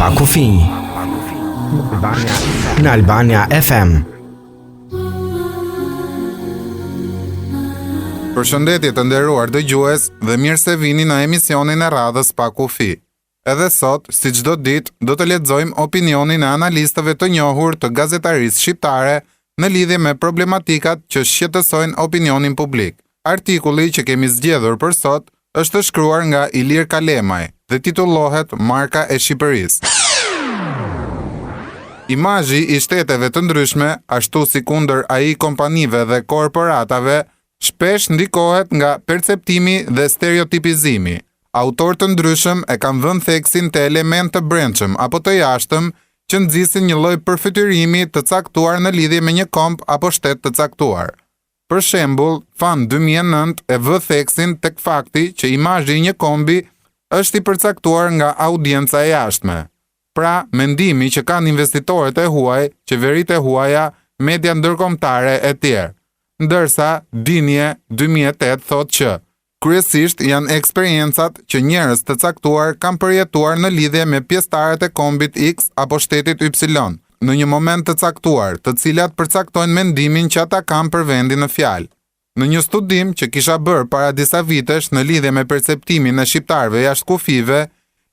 Pakufinj në Albania FM. Përshëndetje të nderuar dëgjues dhe mirë se vini në emisionin e radhës Pakufi. Edhe sot, si çdo ditë, do të lexojmë opinionin e analistëve të njohur të gazetarisë shqiptare në lidhje me problematikat që shqetësojnë opinionin publik. Artikulli që kemi zgjedhur për sot është shkruar nga Ilir Kalemaj dhe titullohet Marka e Shqipërisë. Imazhi i shteteve të ndryshme, ashtu si kundër ai kompanive dhe korporatave, shpesh ndikohet nga perceptimi dhe stereotipizimi. Autor të ndryshëm e kanë vënë theksin te element të brendshëm apo të jashtëm që nxisin një lloj përfytyrimi të caktuar në lidhje me një komp apo shtet të caktuar. Për shembull, Fan 2009 e vë theksin tek fakti që imazhi i një kombi është i përcaktuar nga audienca e jashtme. Pra, mendimi që kanë investitorët e huaj, qeveritë e huaja, media ndërkombëtare e tjerë. Ndërsa Dinje 2008 thotë që kryesisht janë eksperiencat që njerëz të caktuar kanë përjetuar në lidhje me pjesëtarët e kombit X apo shtetit Y, në një moment të caktuar, të cilat përcaktojnë mendimin që ata kanë për vendin në fjalë. Në një studim që kisha bërë para disa vitesh në lidhje me perceptimin e shqiptarëve jashtë kufive,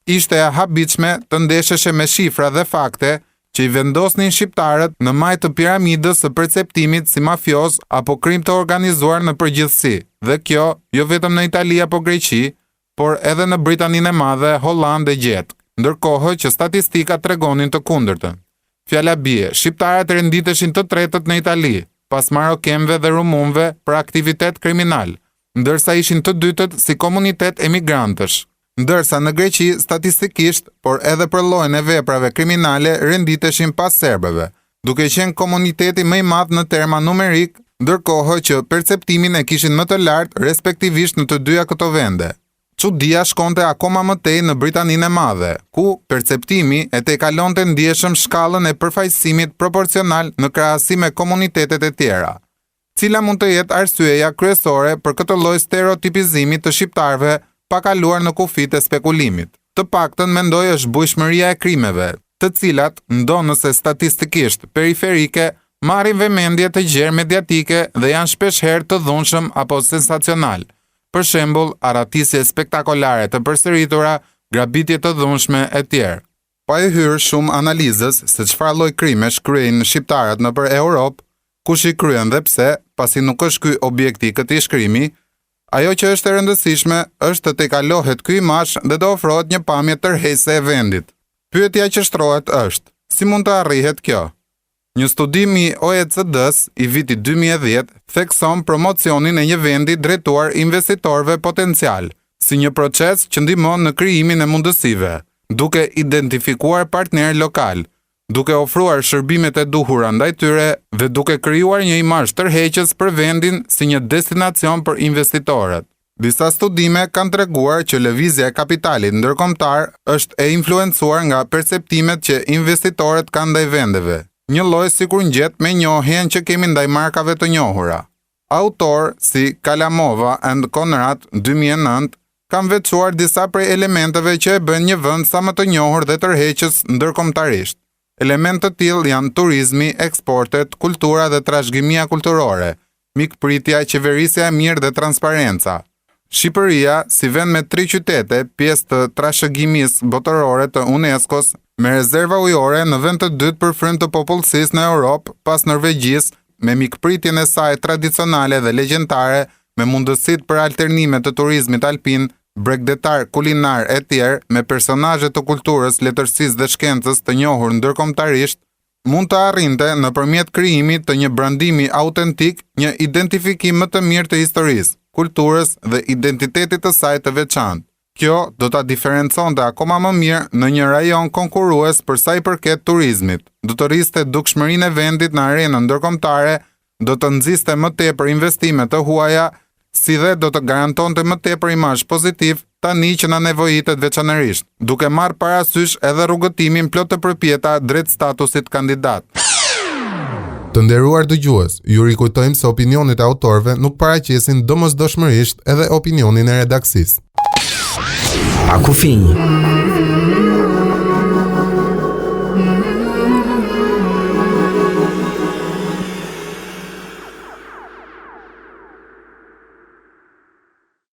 ishte e habitshme të ndesheshe me shifra dhe fakte që i vendosnin shqiptarët në majë të piramidës së perceptimit si mafios apo krim të organizuar në përgjithësi, dhe kjo jo vetëm në Itali apo Greqi, por edhe në Britaninë e Madhe, Hollandë e Gjetë, ndërkohë që statistikat tregonin të kundërtën. Fjala bie, shqiptarët renditeshin të tretët në Itali, pas marokemve dhe rumunve për aktivitet kriminal, ndërsa ishin të dytët si komunitet emigrantësh. Ndërsa në Greqi statistikisht, por edhe për llojin e veprave kriminale renditeshin pas serbëve, duke qenë komuniteti më i madh në terma numerik, ndërkohë që perceptimin e kishin më të lartë respektivisht në të dyja këto vende. Çudia shkonte akoma më tej në Britaninë e Madhe, ku perceptimi e tejkalonte ndjeshëm shkallën e përfaqësimit proporcional në krahasim me komunitetet e tjera. Cila mund të jetë arsyeja kryesore për këtë lloj stereotipizimi të shqiptarëve pa kaluar në kufit e spekulimit? Të paktën mendoj është bujshmëria e krimeve, të cilat, ndonëse statistikisht periferike, marrin vëmendje të gjerë mediatike dhe janë shpeshherë të dhunshëm apo sensacional. Për shembull, arratisje spektakolare të përsëritura, grabitje të dhunshme e tjerë. Pa e hyrë shumë analizës se çfarë lloj krimesh kryejnë shqiptarët nëpër Europë, kush i kryen dhe pse, pasi nuk është ky objekti i këtij shkrimi, ajo që është e rëndësishme është të tejkalohet ky imazh dhe të ofrohet një pamje tërheqëse e vendit. Pyetja që shtrohet është: si mund të arrihet kjo? Një studim i OECD-s i vitit 2010 thekson promocionin e një vendi drejtuar investitorëve potencial, si një proces që ndihmon në krijimin e mundësive, duke identifikuar partner lokal, duke ofruar shërbimet e duhura ndaj tyre dhe duke krijuar një imazh tërheqës për vendin si një destinacion për investitorët. Disa studime kanë treguar që lëvizja e kapitalit ndërkombëtar është e influencuar nga perceptimet që investitorët kanë ndaj vendeve. Një lloj sikur ngjet me njohjen që kemi ndaj markave të njohura. Autor si Kalamova and Konrad 2009 kanë veçuar disa prej elementeve që e bën një vend sa më të njohur dhe tërheqës ndërkombëtarisht. Elementë të tillë janë turizmi, eksportet, kultura dhe trashëgimia kulturore, mikpritja, qeverisja e mirë dhe transparenca. Shqipëria, si vend me 3 qytete, pjesë të trashëgimisë botërore të UNESCO-s, me rezerva ujore në vend të dytë për frymë të popullsisë në Europë, pas Norvegjisë, me mikpritjen e saj tradicionale dhe legjendare, me mundësitë për alternime të turizmit alpin, bregdetar, kulinar e tjerë, me personazhe të kulturës, letërsisë dhe shkencës të njohur ndërkombëtarisht, mund të arrinte nëpërmjet krijimit të një brandimi autentik, një identifikim më të mirë të historisë, kulturës dhe identitetit të saj të veçantë. Kjo do ta diferenconte akoma më mirë në një rajon konkurrues për sa i përket turizmit. Do të rriste dukshmërinë e vendit në arenën ndërkombëtare, do të nxiste më tepër investime të huaja, si dhe do të garantonte më tepër imazh pozitiv tani që na nevojitet veçanërisht, duke marrë parasysh edhe rrugëtimin plot të përpjeta drejt statusit kandidat. Të nderuar dëgjues, ju rikujtojmë se opinionet e autorëve nuk paraqesin domosdoshmërisht edhe opinionin e redaksisë. Pakufinj